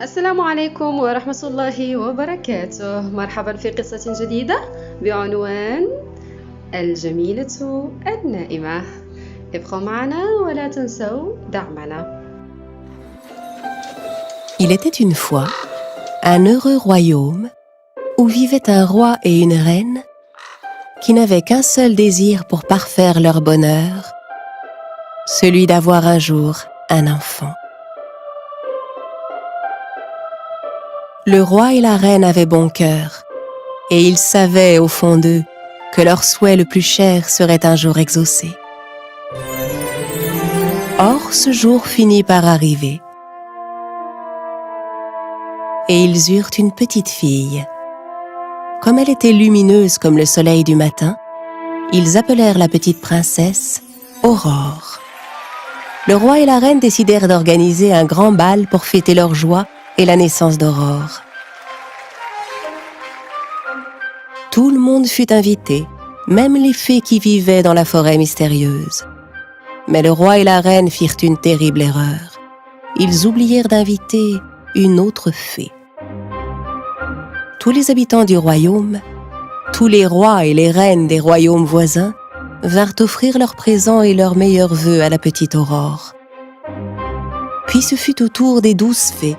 السلام عليكم ورحمة الله وبركاته. مرحبا في قصة جديدة بعنوان الجميلة النائمة. ابقوا معنا ولا تنسوا دعمنا. Il était une fois un heureux royaume où vivait un roi et une reine qui n'avaient qu'un seul désir pour parfaire leur bonheur, celui d'avoir un jour un enfant. Le roi et la reine avaient bon cœur, et ils savaient au fond d'eux que leur souhait le plus cher serait un jour exaucé. Or, ce jour finit par arriver, et ils eurent une petite fille. Comme elle était lumineuse comme le soleil du matin, ils appelèrent la petite princesse Aurore. Le roi et la reine décidèrent d'organiser un grand bal pour fêter leur joie et la naissance d'Aurore. Tout le monde fut invité, même les fées qui vivaient dans la forêt mystérieuse. Mais le roi et la reine firent une terrible erreur. Ils oublièrent d'inviter une autre fée. Tous les habitants du royaume, tous les rois et les reines des royaumes voisins, vinrent offrir leurs présents et leurs meilleurs vœux à la petite Aurore. Puis ce fut au tour des 12 fées.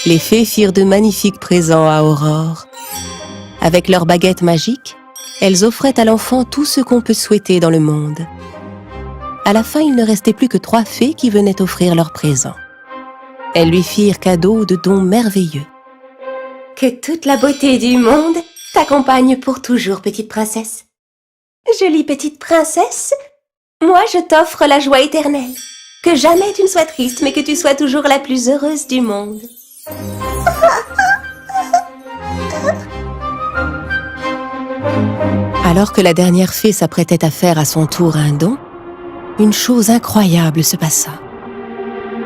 Les fées firent de magnifiques présents à Aurore. Avec leurs baguettes magiques, elles offraient à l'enfant tout ce qu'on peut souhaiter dans le monde. À la fin, il ne restait plus que 3 fées qui venaient offrir leurs présents. Elles lui firent cadeau de dons merveilleux. Que toute la beauté du monde t'accompagne pour toujours, petite princesse. Jolie petite princesse, moi je t'offre la joie éternelle. Que jamais tu ne sois triste, mais que tu sois toujours la plus heureuse du monde. Alors que la dernière fée s'apprêtait à faire à son tour un don, une chose incroyable se passa.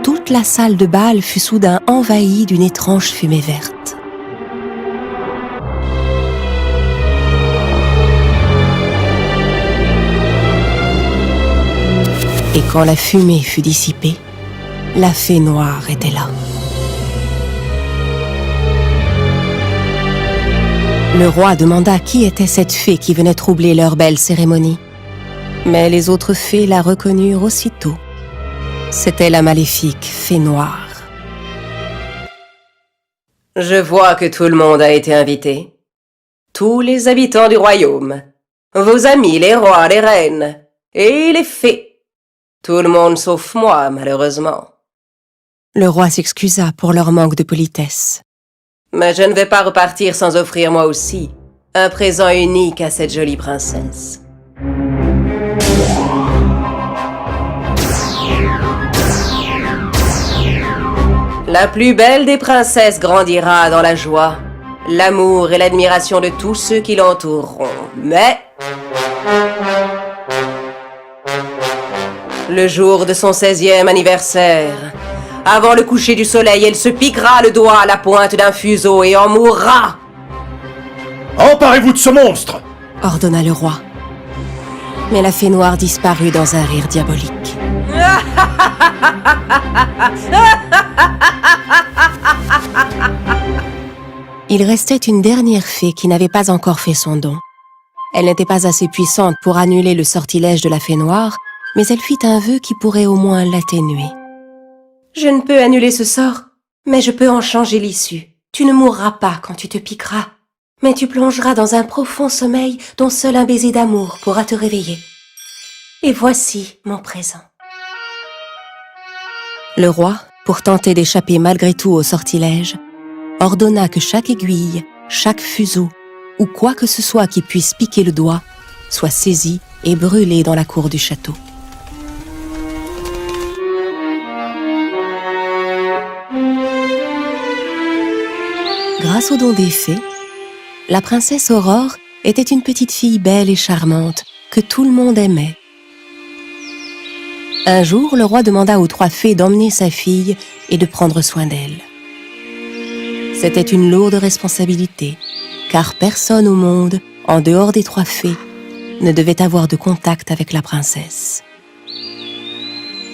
Toute la salle de bal fut soudain envahie d'une étrange fumée verte. Et quand la fumée fut dissipée, la fée noire était là. Le roi demanda qui était cette fée qui venait troubler leur belle cérémonie. Mais les autres fées la reconnurent aussitôt. C'était la maléfique fée noire. « Je vois que tout le monde a été invité. Tous les habitants du royaume, vos amis, les rois, les reines, et les fées. Tout le monde sauf moi, malheureusement. » Le roi s'excusa pour leur manque de politesse. Mais je ne vais pas repartir sans offrir moi aussi un présent unique à cette jolie princesse. La plus belle des princesses grandira dans la joie, l'amour et l'admiration de tous ceux qui l'entoureront. Mais le jour de son 16e anniversaire, avant le coucher du soleil, elle se piquera le doigt à la pointe d'un fuseau et en mourra. « Emparez-vous de ce monstre !» ordonna le roi. Mais la fée noire disparut dans un rire diabolique. Il restait une dernière fée qui n'avait pas encore fait son don. Elle n'était pas assez puissante pour annuler le sortilège de la fée noire, mais elle fit un vœu qui pourrait au moins l'atténuer. « Je ne peux annuler ce sort, mais je peux en changer l'issue. Tu ne mourras pas quand tu te piqueras, mais tu plongeras dans un profond sommeil dont seul un baiser d'amour pourra te réveiller. Et voici mon présent. » Le roi, pour tenter d'échapper malgré tout au sortilège, ordonna que chaque aiguille, chaque fuseau, ou quoi que ce soit qui puisse piquer le doigt, soit saisi et brûlé dans la cour du château. Grâce au don des fées, la princesse Aurore était une petite fille belle et charmante que tout le monde aimait. Un jour, le roi demanda aux 3 fées d'emmener sa fille et de prendre soin d'elle. C'était une lourde responsabilité, car personne au monde, en dehors des 3 fées, ne devait avoir de contact avec la princesse.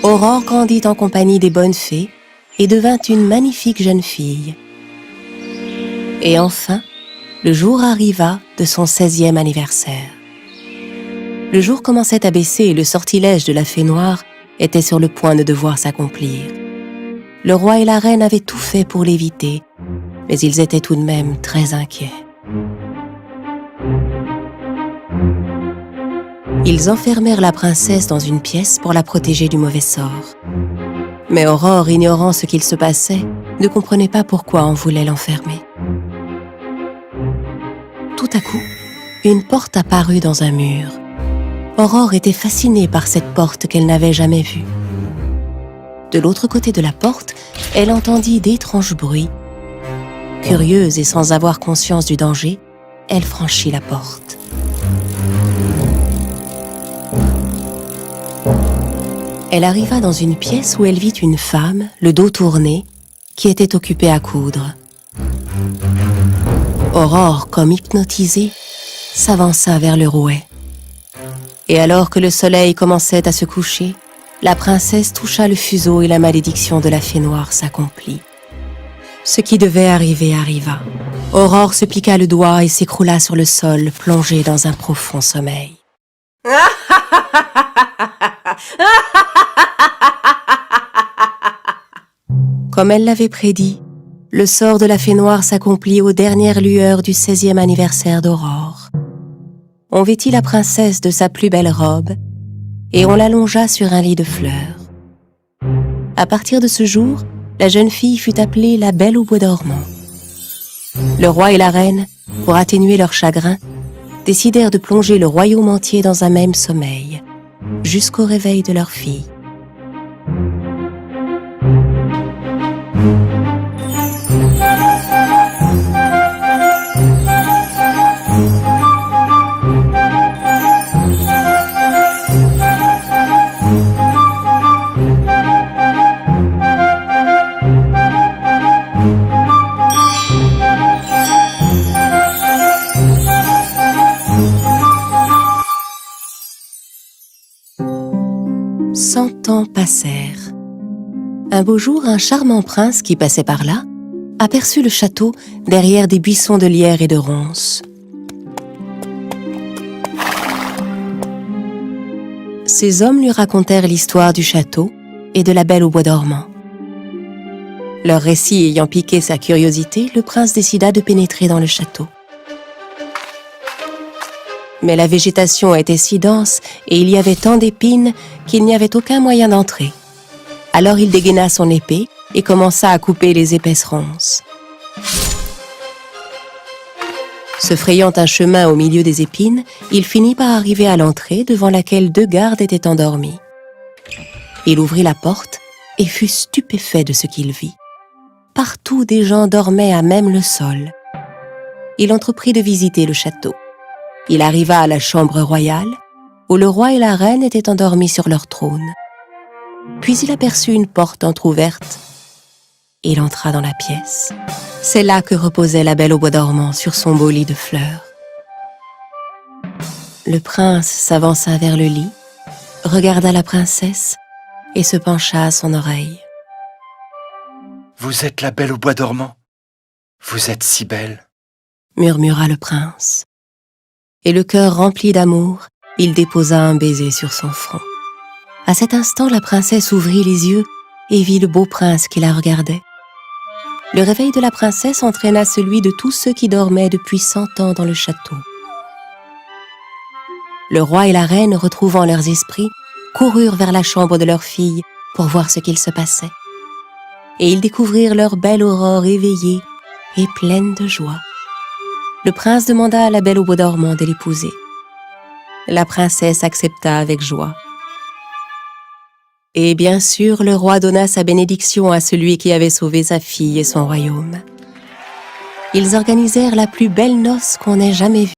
Aurore grandit en compagnie des bonnes fées et devint une magnifique jeune fille. Et enfin, le jour arriva de son 16e anniversaire. Le jour commençait à baisser et le sortilège de la fée noire était sur le point de devoir s'accomplir. Le roi et la reine avaient tout fait pour l'éviter, mais ils étaient tout de même très inquiets. Ils enfermèrent la princesse dans une pièce pour la protéger du mauvais sort. Mais Aurore, ignorant ce qu'il se passait, ne comprenait pas pourquoi on voulait l'enfermer. Tout à coup, une porte apparut dans un mur. Aurore était fascinée par cette porte qu'elle n'avait jamais vue. De l'autre côté de la porte, elle entendit d'étranges bruits. Curieuse et sans avoir conscience du danger, elle franchit la porte. Elle arriva dans une pièce où elle vit une femme, le dos tourné, qui était occupée à coudre. Aurore, comme hypnotisée, s'avança vers le rouet. Et alors que le soleil commençait à se coucher, la princesse toucha le fuseau et la malédiction de la fée noire s'accomplit. Ce qui devait arriver arriva. Aurore se piqua le doigt et s'écroula sur le sol, plongée dans un profond sommeil. Comme elle l'avait prédit, le sort de la fée noire s'accomplit aux dernières lueurs du 16e anniversaire d'Aurore. On vêtit la princesse de sa plus belle robe et on l'allongea sur un lit de fleurs. À partir de ce jour, la jeune fille fut appelée la Belle au bois dormant. Le roi et la reine, pour atténuer leur chagrin, décidèrent de plonger le royaume entier dans un même sommeil, jusqu'au réveil de leur fille. Ans passèrent. Un beau jour, un charmant prince qui passait par là aperçut le château derrière des buissons de lierre et de ronces. Ces hommes lui racontèrent l'histoire du château et de la Belle au bois dormant. Leur récit ayant piqué sa curiosité, le prince décida de pénétrer dans le château. Mais la végétation était si dense et il y avait tant d'épines qu'il n'y avait aucun moyen d'entrer. Alors il dégaina son épée et commença à couper les épaisses ronces. Se frayant un chemin au milieu des épines, il finit par arriver à l'entrée devant laquelle 2 gardes étaient endormis. Il ouvrit la porte et fut stupéfait de ce qu'il vit. Partout des gens dormaient à même le sol. Il entreprit de visiter le château. Il arriva à la chambre royale, où le roi et la reine étaient endormis sur leur trône. Puis il aperçut une porte entr'ouverte. Il entra dans la pièce. C'est là que reposait la Belle au bois dormant sur son beau lit de fleurs. Le prince s'avança vers le lit, regarda la princesse et se pencha à son oreille. « Vous êtes la Belle au bois dormant. Vous êtes si belle. » murmura le prince. Et le cœur rempli d'amour, il déposa un baiser sur son front. À cet instant, la princesse ouvrit les yeux et vit le beau prince qui la regardait. Le réveil de la princesse entraîna celui de tous ceux qui dormaient depuis 100 ans dans le château. Le roi et la reine, retrouvant leurs esprits, coururent vers la chambre de leur fille pour voir ce qu'il se passait. Et ils découvrirent leur belle Aurore éveillée et pleine de joie. Le prince demanda à la Belle au bois dormant de l'épouser. La princesse accepta avec joie. Et bien sûr, le roi donna sa bénédiction à celui qui avait sauvé sa fille et son royaume. Ils organisèrent la plus belle noce qu'on ait jamais vue.